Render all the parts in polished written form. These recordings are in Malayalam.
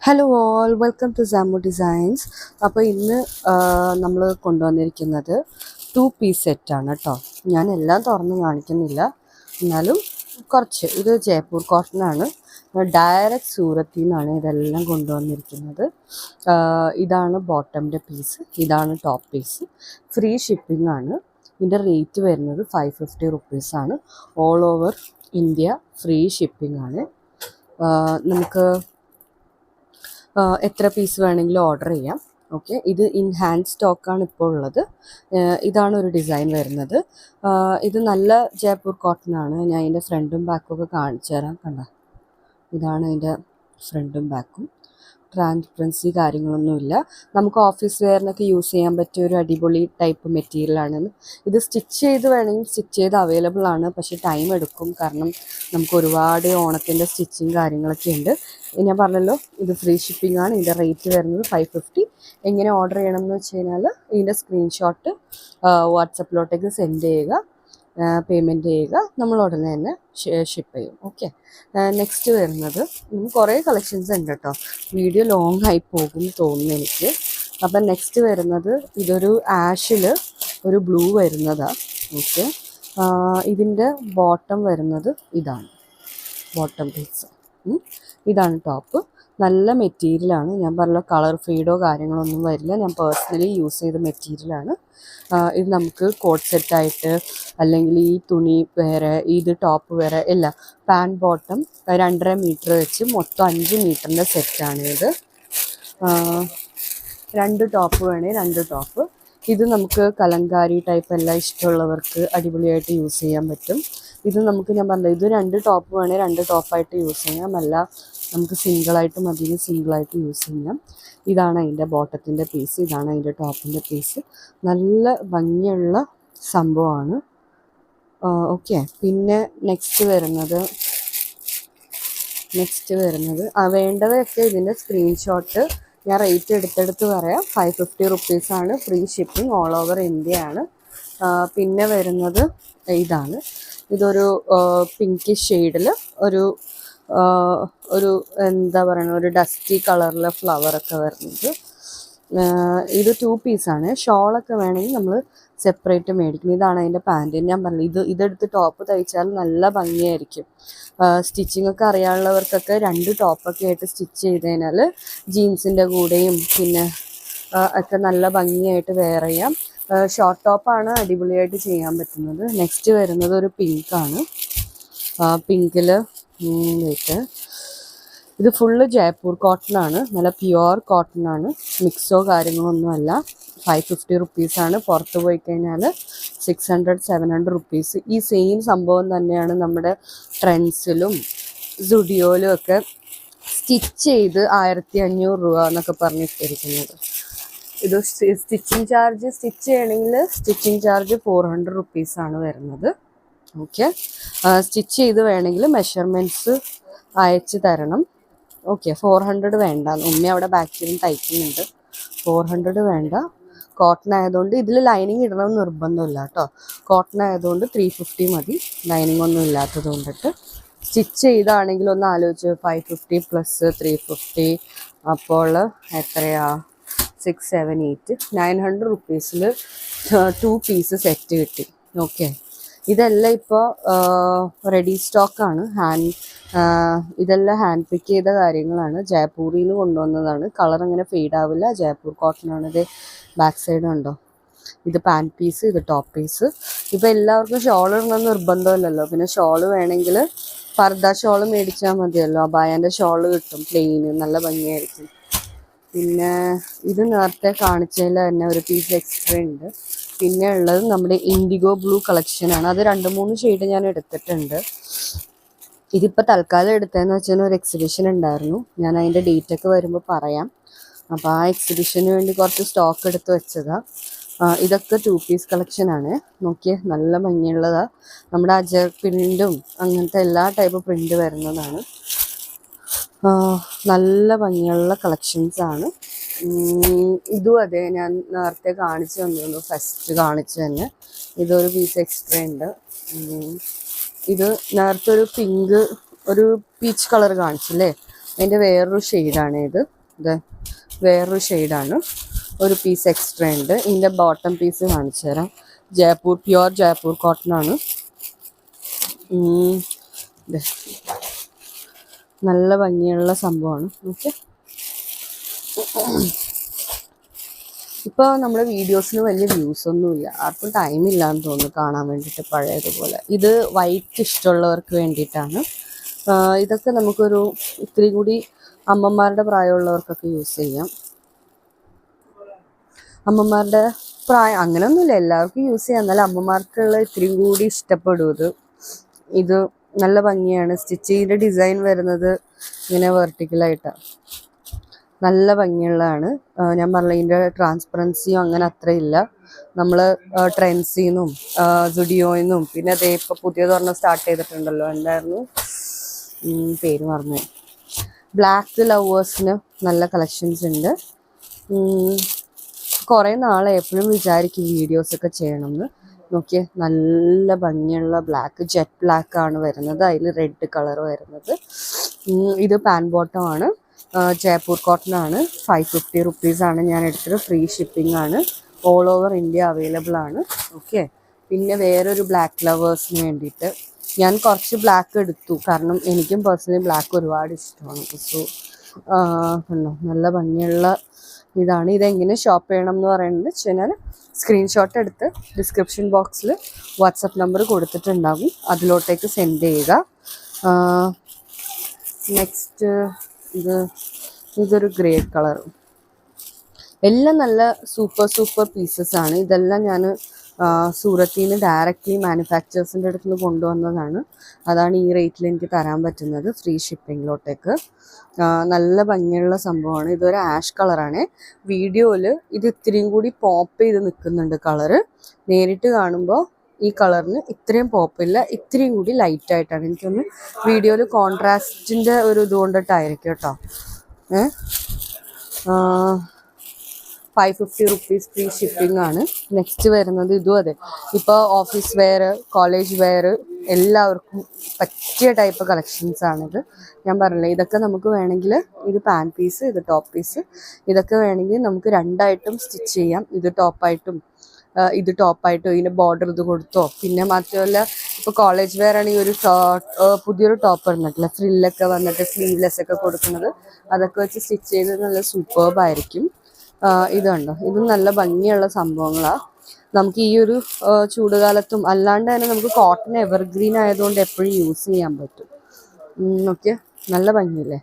Hello all, welcome to Samu designs. അപ്പോൾ ഇന്ന് നമ്മൾ കൊണ്ടുവന്നിരിക്കുന്നത് 2 പീസ് സെറ്റാണ് കേട്ടോ. ഞാൻ എല്ലാം തുറന്ന് കാണിക്കുന്നില്ല, എന്നാലും കുറച്ച്. ഇത് ജയ്പൂർ കോട്ടനാണ്, ഡയറക്റ്റ് സൂറത്തിൽ നിന്നാണ് ഇതെല്ലാം കൊണ്ടുവന്നിരിക്കുന്നത്. ഇതാണ് ബോട്ടമിൻ്റെ പീസ്, ഇതാണ് ടോപ്പ് പീസ്. ഫ്രീ ഷിപ്പിംഗ് ആണ്. ഇതിൻ്റെ റേറ്റ് വരുന്നത് 550 റുപ്പീസാണ്. All over India free shipping ആണ്. നമുക്ക് എത്ര പീസ് വേണമെങ്കിലും ഓർഡർ ചെയ്യാം. ഓക്കെ, ഇത് ഇൻ ഹാൻഡ് സ്റ്റോക്കാണ് ഇപ്പോൾ ഉള്ളത്. ഇതാണ് ഒരു ഡിസൈൻ വരുന്നത്. ഇത് നല്ല ജയ്പൂർ കോട്ടൺ ആണ്. ഞാൻ അതിൻ്റെ ഫ്രണ്ടും ബാക്കും ഒക്കെ കാണിച്ചു തരാം. കണ്ട, ഇതാണ് അതിൻ്റെ ഫ്രണ്ടും ബാക്കും. ട്രാൻസ്പെറൻസി കാര്യങ്ങളൊന്നുമില്ല. നമുക്ക് ഓഫീസ് വെയറിനൊക്കെ യൂസ് ചെയ്യാൻ പറ്റിയ ഒരു അടിപൊളി ടൈപ്പ് മെറ്റീരിയലാണ്. ഇത് സ്റ്റിച്ച് ചെയ്ത് വേണമെങ്കിൽ സ്റ്റിച്ച് ചെയ്ത് അവൈലബിൾ ആണ്, പക്ഷേ ടൈം എടുക്കും. കാരണം നമുക്ക് ഒരുപാട് ഓണത്തിൻ്റെ സ്റ്റിച്ചിങ് കാര്യങ്ങളൊക്കെ ഉണ്ട്. ഞാൻ പറഞ്ഞല്ലോ, ഇത് ഫ്രീ ഷിപ്പിംഗ് ആണ്. ഇതിൻ്റെ റേറ്റ് വരുന്നത് 550. എങ്ങനെ ഓർഡർ ചെയ്യണം എന്ന് വെച്ച് കഴിഞ്ഞാൽ ഇതിൻ്റെ സ്ക്രീൻഷോട്ട് വാട്സപ്പിലോട്ടേക്ക് സെൻഡ് ചെയ്യുക, പേയ്മെൻറ്റ് ചെയ്യുക, നമ്മൾ ഉടനെ തന്നെ ഷിപ്പ് ചെയ്യും. ഓക്കെ, നെക്സ്റ്റ് വരുന്നത് കുറേ കളക്ഷൻസ് ഉണ്ട് കേട്ടോ. വീഡിയോ ലോങ് ആയി പോകും തോന്നുന്നു എനിക്ക്. അപ്പം നെക്സ്റ്റ് വരുന്നത് ഇതൊരു ആഷിൽ ഒരു ബ്ലൂ വരുന്നതാണ്. ഓക്കെ, ഇതിൻ്റെ ബോട്ടം വരുന്നത് ഇതാണ് ബോട്ടം പീസ്. ഇതാണ് ടോപ്പ്. നല്ല മെറ്റീരിയലാണ്. ഞാൻ പറഞ്ഞ കളർ ഫീഡോ കാര്യങ്ങളൊന്നും വരില്ല. ഞാൻ പേഴ്സണലി യൂസ് ചെയ്ത മെറ്റീരിയലാണ്. ഇത് നമുക്ക് കോട്ട് സെറ്റായിട്ട്, അല്ലെങ്കിൽ ഈ തുണി വേറെ, ഇത് ടോപ്പ് വേറെ, എല്ലാം പാൻറ് ബോട്ടം 2.5 മീറ്റർ വെച്ച് മൊത്തം 5 മീറ്ററിൻ്റെ സെറ്റാണ് ഇത്. 2 ടോപ്പ് വേണേൽ 2 ടോപ്പ്. ഇത് നമുക്ക് കലങ്കാരി ടൈപ്പ് എല്ലാം ഇഷ്ടമുള്ളവർക്ക് അടിപൊളിയായിട്ട് യൂസ് ചെയ്യാൻ പറ്റും. ഇത് നമുക്ക്, ഞാൻ പറഞ്ഞത്, ഇത് 2 ടോപ്പ് വേണേൽ 2 ടോപ്പായിട്ട് യൂസ് ചെയ്യാം. അല്ല നമുക്ക് സിംഗിളായിട്ട് മതി, സിംഗിളായിട്ട് യൂസ് ചെയ്യാം. ഇതാണ് അതിൻ്റെ ബോട്ടത്തിൻ്റെ പീസ്, ഇതാണ് അതിൻ്റെ ടോപ്പിൻ്റെ പീസ്. നല്ല ഭംഗിയുള്ള സംഭവമാണ്. ഓക്കെ, പിന്നെ നെക്സ്റ്റ് വരുന്നത് വേണ്ടതൊക്കെ ഇതിൻ്റെ സ്ക്രീൻഷോട്ട് ഞാൻ റേറ്റ് എടുത്തെടുത്ത് പറയാം. 550 റുപ്പീസാണ്. Free shipping, all over India ആണ്. പിന്നെ വരുന്നത് ഇതാണ്. ഇതൊരു പിങ്കിഷ് ഷെയ്ഡിൽ ഒരു എന്താ പറയുക, ഒരു ഡസ്റ്റി കളറിലെ ഫ്ലവറൊക്കെ വരുന്നത്. ഇത് 2 പീസാണ്. ഷോളൊക്കെ വേണമെങ്കിൽ നമ്മൾ സെപ്പറേറ്റ് മേടിക്കണം. ഇതാണ് അതിൻ്റെ പാൻറ്. ഞാൻ പറഞ്ഞു, ഇതെടുത്ത് ടോപ്പ് തയ്ച്ചാൽ നല്ല ഭംഗിയായിരിക്കും. സ്റ്റിച്ചിങ് ഒക്കെ അറിയാനുള്ളവർക്കൊക്കെ 2 ടോപ്പൊക്കെ ആയിട്ട് സ്റ്റിച്ച് ചെയ്ത് കഴിഞ്ഞാൽ ജീൻസിൻ്റെ കൂടെയും പിന്നെ ഒക്കെ നല്ല ഭംഗിയായിട്ട് വെയർ ചെയ്യാം. ഷോർട്ട് ടോപ്പാണ് അടിപൊളിയായിട്ട് ചെയ്യാൻ പറ്റുന്നത്. നെക്സ്റ്റ് വരുന്നത് ഒരു പിങ്കാണ്. പിങ്കിൽ ഇത് ഫുള്ള് ജയ്പൂർ കോട്ടൺ ആണ്. നല്ല പ്യുവർ കോട്ടൺ ആണ്. മിക്സോ കാര്യങ്ങളൊന്നുമല്ല. 550 റുപ്പീസാണ്. പുറത്ത് പോയി കഴിഞ്ഞാൽ 600-700 റുപ്പീസ്. ഈ സെയിം സംഭവം തന്നെയാണ് നമ്മുടെ ട്രെൻഡ്സിലും സുഡിയോയിലും ഒക്കെ സ്റ്റിച്ച് ചെയ്ത് 1500 രൂപ എന്നൊക്കെ പറഞ്ഞിട്ടിരിക്കുന്നത്. ഇത് സ്റ്റിച്ചിങ് ചെയ്യണമെങ്കിൽ സ്റ്റിച്ചിങ് ചാർജ് 400 റുപ്പീസാണ് വരുന്നത്. ഓക്കെ, സ്റ്റിച്ച് ചെയ്ത് വേണമെങ്കിൽ മെഷർമെൻറ്റ്സ് അയച്ച് തരണം. ഓക്കെ, 400 വേണ്ട. ഉമ്മ അവിടെ ബാക്കിലും തയ്ക്കുന്നുണ്ട്. 400 വേണ്ട. കോട്ടൺ ആയതുകൊണ്ട് ഇതിൽ ലൈനിങ് ഇടണമെന്ന് നിർബന്ധമില്ല കേട്ടോ. കോട്ടൺ ആയതുകൊണ്ട് 350 മതി, ലൈനിങ് ഒന്നും ഇല്ലാത്തത് കൊണ്ടിട്ട്. സ്റ്റിച്ച് ചെയ്താണെങ്കിൽ ഒന്ന് ആലോചിച്ച്, 550 + 350 അപ്പോൾ എത്രയാ? 6, 7, 8, 900 റുപ്പീസിൽ 2 പീസ് സെറ്റ് കിട്ടി. ഓക്കെ, ഇതെല്ലാം ഇപ്പോൾ റെഡി സ്റ്റോക്കാണ്. ഇതെല്ലാം ഹാൻഡ് പിക്ക് ചെയ്ത കാര്യങ്ങളാണ്. ജയ്പൂരിൽ നിന്ന് കൊണ്ടുവന്നതാണ്. കളർ അങ്ങനെ ഫെയ്ഡ് ആവില്ല. ജയ്പൂർ കോട്ടൺ ആണ്. ഇത് ബാക്ക് സൈഡ് ഉണ്ടോ? ഇത് പാൻറ് പീസ്, ഇത് ടോപ്പ് പീസ്. ഇപ്പോൾ എല്ലാവർക്കും ഷോൾ ഇടണമെന്ന് നിർബന്ധമില്ലല്ലോ. പിന്നെ ഷോള് വേണമെങ്കിൽ പർദ്ദ ഷോൾ മേടിച്ചാൽ മതിയല്ലോ. അബായൻ്റെ ഷോള് കിട്ടും, പ്ലെയിന്, നല്ല ഭംഗിയായിരിക്കും. പിന്നെ ഇത് നേരത്തെ കാണിച്ചതിൽ തന്നെ ഒരു പീസ് എക്സ്ട്രാ ഉണ്ട്. പിന്നെ ഉള്ളത് നമ്മുടെ ഇൻഡിഗോ ബ്ലൂ കളക്ഷനാണ്. അത് 2-3 ഷെയ്ഡ് ഞാൻ എടുത്തിട്ടുണ്ട്. ഇതിപ്പോൾ തൽക്കാലം എടുത്തതെന്ന് വെച്ചാൽ ഒരു എക്സിബിഷൻ ഉണ്ടായിരുന്നു. ഞാൻ അതിൻ്റെ ഡേറ്റൊക്കെ വരുമ്പോൾ പറയാം. അപ്പോൾ ആ എക്സിബിഷന് വേണ്ടി കുറച്ച് സ്റ്റോക്ക് എടുത്ത് വെച്ചതാണ്. ഇതൊക്കെ 2 പീസ് കളക്ഷനാണ്. നോക്കിയേ, നല്ല ഭംഗിയുള്ളതാണ്. നമ്മുടെ അജർ പ്രിൻറ്റും അങ്ങനത്തെ എല്ലാ ടൈപ്പ് പ്രിൻ്റ് വരുന്നതാണ്. നല്ല ഭംഗിയുള്ള കളക്ഷൻസാണ്. ഇതും അതെ, ഞാൻ നേരത്തെ കാണിച്ചു തന്നിരുന്നു, ഫസ്റ്റ് കാണിച്ചു തന്നെ. ഇതൊരു പീസ് എക്സ്ട്രാ ഉണ്ട്. ഇത് നേരത്തെ ഒരു പിങ്ക്, ഒരു പീച്ച് കളർ കാണിച്ചില്ലേ, അതിൻ്റെ വേറൊരു ഷെയ്ഡാണ് ഇത്. വേറൊരു ഷെയ്ഡാണ്. ഒരു പീസ് എക്സ്ട്രാ ഉണ്ട്. ഇതിൻ്റെ ബോട്ടം പീസ് കാണിച്ചു തരാം. പ്യുവർ ജയ്പൂർ കോട്ടൺ ആണ്. നല്ല ഭംഗിയുള്ള സംഭവമാണ്. ഓക്കെ, ഇപ്പോൾ നമ്മുടെ വീഡിയോസിന് വലിയ വ്യൂസ് ഒന്നുമില്ല, ആർക്കും ടൈമില്ല എന്ന് തോന്നുന്നു കാണാൻ വേണ്ടിയിട്ട് പഴയതുപോലെ. ഇത് വൈറ്റ് ഇഷ്ടമുള്ളവർക്ക് വേണ്ടിയിട്ടാണ്. ഇതൊക്കെ നമുക്കൊരു ഇത്തിരി കൂടി അമ്മമാരുടെ പ്രായമുള്ളവർക്കൊക്കെ യൂസ് ചെയ്യാം. അമ്മമാരുടെ പ്രായം അങ്ങനെയൊന്നുമില്ല, എല്ലാവർക്കും യൂസ് ചെയ്യാം. എന്നാലും അമ്മമാർക്കുള്ള ഇത്തിരി കൂടി ഇഷ്ടപ്പെടും ഇത്. നല്ല ഭംഗിയാണ്. സ്റ്റിച്ച് ചെയ്ത ഡിസൈൻ വരുന്നത് ഇങ്ങനെ വെർട്ടിക്കലായിട്ടാണ്. നല്ല ഭംഗിയുള്ളതാണ്. ഞാൻ പറഞ്ഞ ഇതിൻ്റെ ട്രാൻസ്പെറൻസിയും അങ്ങനെ അത്രയില്ല. നമ്മൾ ട്രെൻഡ്സിന്നും സുഡിയോയിന്നും പിന്നെ അതേ ഇപ്പോൾ പുതിയതൊരെണ്ണം സ്റ്റാർട്ട് ചെയ്തിട്ടുണ്ടല്ലോ, എന്തായിരുന്നു പേര് മറന്നു. ബ്ലാക്ക് ലവേഴ്സിന് നല്ല കളക്ഷൻസ് ഉണ്ട്. കുറേ നാളെ എപ്പോഴും വിചാരിക്കും വീഡിയോസൊക്കെ ചെയ്യണമെന്ന്. നോക്കിയേ, നല്ല ഭംഗിയുള്ള ബ്ലാക്ക്, ജെറ്റ് ബ്ലാക്ക് ആണ് വരുന്നത്. അതിൽ റെഡ് കളർ വരുന്നത്. ഇത് പാൻ ബോട്ടം ആണ്. ജയ്പൂർ കോട്ടൺ ആണ്. 550 റുപ്പീസാണ് ഞാൻ എടുത്തത്. ഫ്രീ ഷിപ്പിംഗ് ആണ്. ഓൾ ഓവർ ഇന്ത്യ അവൈലബിൾ ആണ്. ഓക്കെ, പിന്നെ വേറൊരു ബ്ലാക്ക് ലവേഴ്സിന് വേണ്ടിയിട്ട് ഞാൻ കുറച്ച് ബ്ലാക്ക് എടുത്തു, കാരണം എനിക്കും പേഴ്സണലി ബ്ലാക്ക് ഒരുപാട് ഇഷ്ടമാണ്. സോ കണ്ടോ, നല്ല ഭംഗിയുള്ള ഇതാണ്. ഇതെങ്ങനെ ഷോപ്പ് ചെയ്യണം എന്ന് പറയുന്നത് വെച്ച് കഴിഞ്ഞാൽ സ്ക്രീൻഷോട്ട് എടുത്ത് ഡിസ്ക്രിപ്ഷൻ ബോക്സിൽ വാട്സപ്പ് നമ്പർ കൊടുത്തിട്ടുണ്ടാകും, അതിലോട്ടേക്ക് സെൻഡ് ചെയ്യുക. നെക്സ്റ്റ് ഇതൊരു ഗ്രേ കളർ. എല്ലാം നല്ല സൂപ്പർ പീസസ് ആണ്. ഇതെല്ലാം ഞാൻ സൂറത്തിൽ നിന്ന് ഡയറക്റ്റ്ലി മാനുഫാക്ചേഴ്സിൻ്റെ അടുത്ത് നിന്ന് കൊണ്ടുവന്നതാണ്. അതാണ് ഈ റേറ്റിൽ എനിക്ക് തരാൻ പറ്റുന്നത്, ഫ്രീ ഷിപ്പിങ്ങിലോട്ടേക്ക്. നല്ല ഭംഗിയുള്ള സംഭവമാണ്. ഇതൊരു ആഷ് കളറാണ്. വീഡിയോയിൽ ഇത് ഇത്രയും കൂടി പോപ്പ് ചെയ്ത് നിൽക്കുന്നുണ്ട് കളറ്. നേരിട്ട് കാണുമ്പോൾ ഈ കളറിന് ഇത്രയും പോപ്പില്ല, ഇത്രയും കൂടി ലൈറ്റായിട്ടാണ്. എനിക്കൊന്ന് വീഡിയോയിൽ കോൺട്രാസ്റ്റിൻ്റെ ഒരു ഇതുകൊണ്ടിട്ടായിരിക്കും കേട്ടോ. 550 റുപ്പീസ് ഫ്രീ ഷിപ്പിംഗ് ആണ്. നെക്സ്റ്റ് വരുന്നത് ഇതും അതെ. ഇപ്പോൾ ഓഫീസ് വെയർ, കോളേജ് വെയർ എല്ലാവർക്കും പറ്റിയ ടൈപ്പ് കളക്ഷൻസ് ആണിത്. ഞാൻ പറഞ്ഞില്ലേ, ഇതൊക്കെ നമുക്ക് വേണമെങ്കിൽ ഇത് പാൻ പീസ്, ഇത് ടോപ്പ് പീസ്, ഇതൊക്കെ വേണമെങ്കിൽ നമുക്ക് രണ്ടായിട്ടും സ്റ്റിച്ച് ചെയ്യാം. ഇത് ടോപ്പായിട്ടും ഇതിൻ്റെ ബോർഡർ ഇത് കൊടുത്തോ. പിന്നെ മാത്രമല്ല, ഇപ്പോൾ കോളേജ് വെയർ ആണെങ്കിൽ ഒരു പുതിയൊരു ടോപ്പ് വന്നിട്ടില്ല, ഫ്രില്ലൊക്കെ വന്നിട്ട് സ്ലീവ്ലെസ് ഒക്കെ കൊടുക്കുന്നത്, അതൊക്കെ വെച്ച് സ്റ്റിച്ച് ചെയ്ത് നല്ല സൂപ്പർബായിരിക്കും. ഇതുണ്ടോ, ഇതും നല്ല ഭംഗിയുള്ള സംഭവങ്ങളാണ്. നമുക്ക് ഈ ഒരു ചൂടുകാലത്തും അല്ലാണ്ട് തന്നെ നമുക്ക് കോട്ടൺ എവർഗ്രീൻ ആയതുകൊണ്ട് എപ്പോഴും യൂസ് ചെയ്യാൻ പറ്റും. ഓക്കെ, നല്ല ഭംഗിയില്ലേ.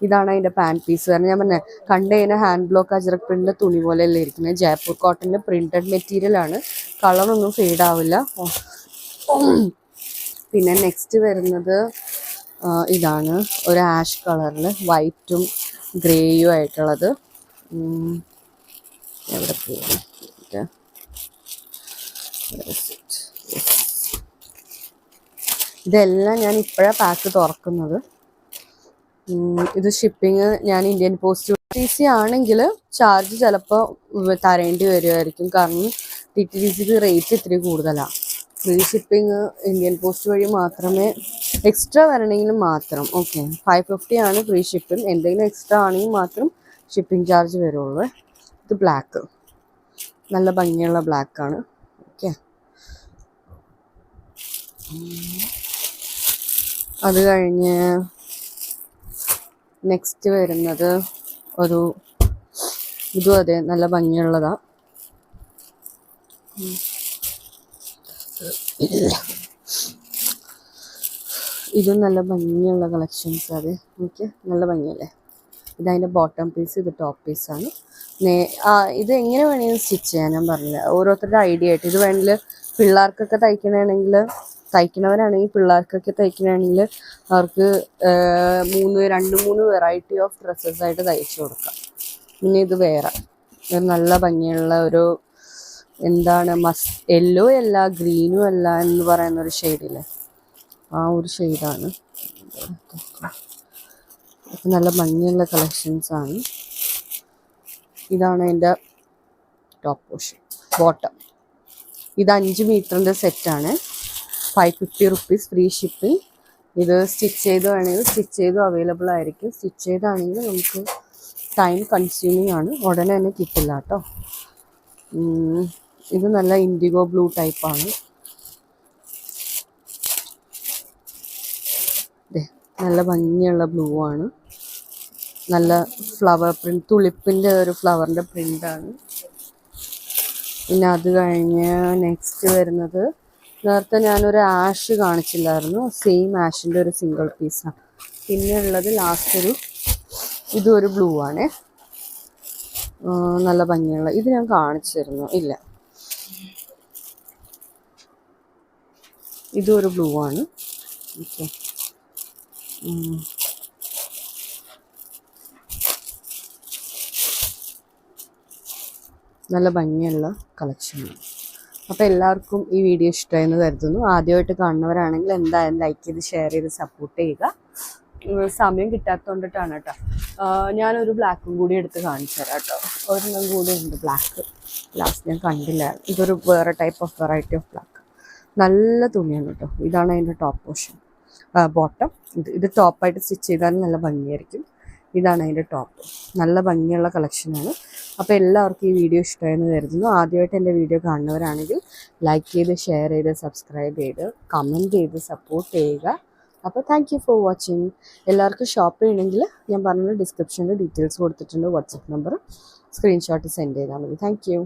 ഇതാണ് അതിൻ്റെ പാൻറ് പീസ്. കാരണം ഞാൻ പറഞ്ഞത് കണ്ടു കഴിഞ്ഞാൽ ഹാൻഡ് ബ്ലോക്ക് അജ്രക് പ്രിൻ്റ് തുണി പോലെയല്ലേ ഇരിക്കുന്നത്. ജയ്പൂർ കോട്ടൻ്റെ പ്രിൻറ്റഡ് മെറ്റീരിയലാണ്. കളറൊന്നും ഫെയ്ഡ് ആവില്ല. പിന്നെ നെക്സ്റ്റ് വരുന്നത് ഇതാണ്, ഒരു ആഷ് കളറിൽ വൈറ്റും ഗ്രേയും ആയിട്ടുള്ളത്. എവിടെ പോകും, ഇതെല്ലാം ഞാൻ ഇപ്പോഴാണ് പാക്ക് തുറക്കുന്നത്. ഇത് ഷിപ്പിങ് ഞാൻ ഇന്ത്യൻ പോസ്റ്റ് TTDC ആണെങ്കിൽ ചാർജ് ചിലപ്പോൾ തരേണ്ടി വരുമായിരിക്കും, കാരണം TTDCക്ക് റേറ്റ് ഇത്തിരി കൂടുതലാണ്. ഫ്രീ ഷിപ്പിംഗ് ഇന്ത്യൻ പോസ്റ്റ് വഴി മാത്രമേ എക്സ്ട്രാ വരണമെങ്കിൽ മാത്രം. ഓക്കെ, 550 ആണ് ഫ്രീ ഷിപ്പിംഗ്. എന്തെങ്കിലും എക്സ്ട്രാ ആണെങ്കിൽ മാത്രം ഷിപ്പിംഗ് ചാർജ് വരുള്ളൂ. ഇത് ബ്ലാക്ക്, നല്ല ഭംഗിയുള്ള ബ്ലാക്കാണ്. ഓക്കെ, അത് കഴിഞ്ഞ് നെക്സ്റ്റ് വരുന്നത് ഒരു ഇതും അതെ, നല്ല ഭംഗിയുള്ളതാണ്. ഇതും നല്ല ഭംഗിയുള്ള കളക്ഷൻസ്. അതെ, ഓക്കെ, നല്ല ഭംഗിയല്ലേ. ഇതതിൻ്റെ ബോട്ടം പീസ്, ഇത് ടോപ്പ് പീസാണ്. ഇത് എങ്ങനെ വേണമെങ്കിലും സ്റ്റിച്ച് ചെയ്യാൻ ഞാൻ പറഞ്ഞില്ല, ഓരോരുത്തരുടെ ഐഡിയ ആയിട്ട്. ഇത് വേണമെങ്കിൽ പിള്ളേർക്കൊക്കെ തയ്ക്കണവരാണെങ്കിൽ പിള്ളേർക്കൊക്കെ തയ്ക്കണമെങ്കിൽ അവർക്ക് 2-3 വെറൈറ്റി ഓഫ് ഡ്രസ്സസ് ആയിട്ട് തയ്ച്ചു കൊടുക്കാം. പിന്നെ ഇത് വേറെ നല്ല ഭംഗിയുള്ള ഒരു എന്താണ് യെല്ലോ അല്ല ഗ്രീനും അല്ല എന്ന് പറയുന്നൊരു ഷെയ്ഡില്ലേ, ആ ഒരു ഷെയ്ഡാണ്. നല്ല ഭംഗിയുള്ള കളക്ഷൻസാണ്. ഇതാണ് എൻ്റെ ടോപ്പ് പോർഷൻ. ബോട്ടം ഇത് 5 മീറ്ററിൻ്റെ സെറ്റാണ്. 550 റുപ്പീസ് ഫ്രീ ഷിപ്പിംഗ്. ഇത് സ്റ്റിച്ച് ചെയ്ത് വേണമെങ്കിൽ സ്റ്റിച്ച് ചെയ്തും അവൈലബിൾ ആയിരിക്കും. സ്റ്റിച്ച് ചെയ്താണെങ്കിൽ നമുക്ക് ടൈം കൺസ്യൂമിങ് ആണ്, ഉടനെ തന്നെ കിട്ടില്ല കേട്ടോ. ഇത് നല്ല ഇൻഡിഗോ ബ്ലൂ ടൈപ്പാണ്. നല്ല ഭംഗിയുള്ള ബ്ലൂ ആണ്. നല്ല ഫ്ലവർ പ്രിന്റ്, തുളിപ്പിൻ്റെ ഒരു ഫ്ലവറിൻ്റെ പ്രിൻ്റാണ്. പിന്നെ അത് കഴിഞ്ഞ് നെക്സ്റ്റ് വരുന്നത്, നേരത്തെ ഞാനൊരു ആഷ് കാണിച്ചില്ലായിരുന്നു, സെയിം ആഷിൻ്റെ ഒരു സിംഗിൾ പീസാണ്. പിന്നെ ഉള്ളത് ലാസ്റ്റ് ഇതും ഒരു ബ്ലൂ ആണ്. നല്ല ഭംഗിയുള്ള, ഇത് ഞാൻ കാണിച്ചിരുന്നു ഇല്ല, ഇതും ഒരു ബ്ലൂ ആണ്. ഓക്കെ, നല്ല ഭംഗിയുള്ള കളക്ഷനാണ്. അപ്പോൾ എല്ലാവർക്കും ഈ വീഡിയോ ഇഷ്ടമായെന്ന് കരുതുന്നു. ആദ്യമായിട്ട് കാണുന്നവരാണെങ്കിൽ എന്തായാലും ലൈക്ക് ചെയ്ത് ഷെയർ ചെയ്ത് സപ്പോർട്ട് ചെയ്യുക. സമയം കിട്ടാത്തതുകൊണ്ടിട്ടാണ് കേട്ടോ. ഞാനൊരു ബ്ലാക്കും കൂടി എടുത്ത് കാണിച്ചു തരാം കേട്ടോ. ഒരെണ്ണം കൂടി ഉണ്ട് ബ്ലാക്ക്, ലാസ്റ്റ് ഞാൻ കണ്ടില്ല. ഇതൊരു വേറെ type of variety of black. നല്ല തുണിയാണ് കേട്ടോ. ഇതാണ് അതിൻ്റെ ടോപ്പ് പോർഷൻ, ബോട്ടം. ഇത് ടോപ്പായിട്ട് സ്റ്റിച്ച് ചെയ്താലും നല്ല ഭംഗിയായിരിക്കും. ഇതാണ് അതിൻ്റെ ടോപ്പ്. നല്ല ഭംഗിയുള്ള കളക്ഷനാണ്. അപ്പോൾ എല്ലാവർക്കും ഈ വീഡിയോ ഇഷ്ടമായെന്ന് കരുതുന്നു. ആദ്യമായിട്ട് എൻ്റെ വീഡിയോ കാണുന്നവരാണെങ്കിൽ ലൈക്ക് ചെയ്ത് ഷെയർ ചെയ്ത് സബ്സ്ക്രൈബ് ചെയ്ത് കമൻറ്റ് ചെയ്ത് സപ്പോർട്ട് ചെയ്യുക. അപ്പോൾ താങ്ക് യു ഫോർ വാച്ചിങ്. എല്ലാവർക്കും ഷോപ്പ് ചെയ്യണമെങ്കിൽ ഞാൻ പറഞ്ഞ ഡിസ്ക്രിപ്ഷനിൽ ഡീറ്റെയിൽസ് കൊടുത്തിട്ടുണ്ട്. വാട്സപ്പ് നമ്പർ സ്ക്രീൻഷോട്ട് സെൻഡ് ചെയ്താൽ മതി. Thank you.